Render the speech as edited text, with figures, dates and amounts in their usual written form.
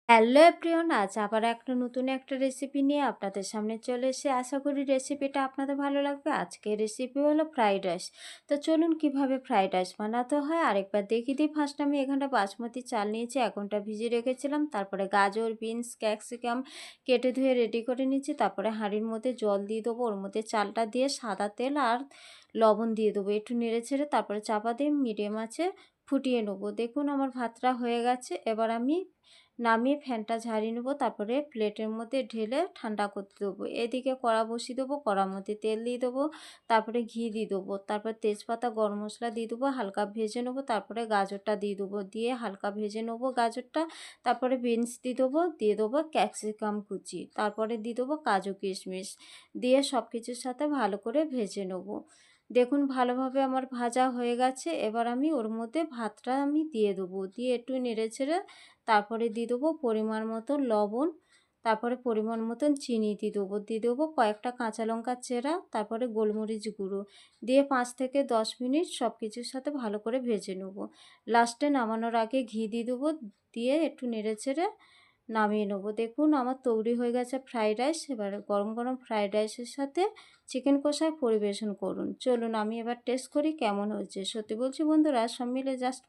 Hello everyone, আজ আবার একটা নতুন একটা রেসিপি নিয়ে আপনাদের সামনে চলে এসে আশা করি রেসিপিটা আপনাদের ভালো লাগবে। আজকের রেসিপি হলো ফ্রাইড রাইস। তো চলুন কিভাবে ফ্রাইড রাইস বানাতে হয় আরেকবার দেখিয়ে দিই। ফার্স্ট আমি এখানটা বাসমতি চাল নিয়েছি, 1 ঘন্টা ভিজিয়ে রেখেছিলাম। তারপরে গাজর, বিনস, ক্যাপসিকাম কেটে ধুয়ে রেডি করে নিয়েছি। তারপরে হাঁড়ির মধ্যে জল দিয়ে দেবো, ওর মধ্যে চালটা দিয়ে সাদা তেল আর লবণ দিয়ে দেবো, একটু নেড়ে ছেড়ে তারপরে চাপা দিয়ে মিডিয়াম আঁচে ফুটিয়ে নেবো। দেখুন আমার ভাতটা হয়ে গেছে। এবার আমি নামিয়ে ফ্যানটা ঝাড়িয়ে নেবো, তারপরে প্লেটের মধ্যে ঢেলে ঠান্ডা করতে দেবো। এদিকে কড়া বসিয়ে দেবো, কড়ার মধ্যে তেল দিয়ে দেবো, তারপরে ঘি দিয়ে দেবো, তারপর তেজপাতা গরম মশলা দিয়ে দেবো, হালকা ভেজে নেবো। তারপরে গাজরটা দিয়ে দেবো, দিয়ে হালকা ভেজে নেবো গাজরটা। তারপরে বিনস দিয়ে দেবো ক্যাপসিকাম কুচি, তারপরে দিয়ে দেবো কাজু কিশমিশ, দিয়ে সব কিছুর সাথে ভালো করে ভেজে নেবো। দেখুন ভালোভাবে আমার ভাজা হয়ে গেছে। এবার আমি ওর মধ্যে ভাতটা দিয়ে দেবো, দিয়ে একটু নেড়ে ছেড়ে তারপরে দিয়ে দেবো পরিমাণ মতো লবণ, তারপরে পরিমাণ মতন চিনি দিয়ে দেবো কয়েকটা কাঁচা লঙ্কা চেরা, তারপরে গোলমরিচ গুঁড়ো দিয়ে 5 থেকে 10 মিনিট সব কিছুর সাথে ভালো করে ভেজে নেবো। লাস্টে নামানোর আগে ঘি দিয়ে দেবো, দিয়ে একটু নেড়ে ছেড়ে নামিয়ে নেবো। দেখুন আমার তৈরি হয়ে গেছে ফ্রাইড রাইস। এবার গরম গরম ফ্রাইড রাইসের সাথে চিকেন কষায় পরিবেশন করুন। চলুন আমি এবার টেস্ট করি কেমন হয়েছে। সত্যি বলছি বন্ধুরা, সব মিলে জাস্ট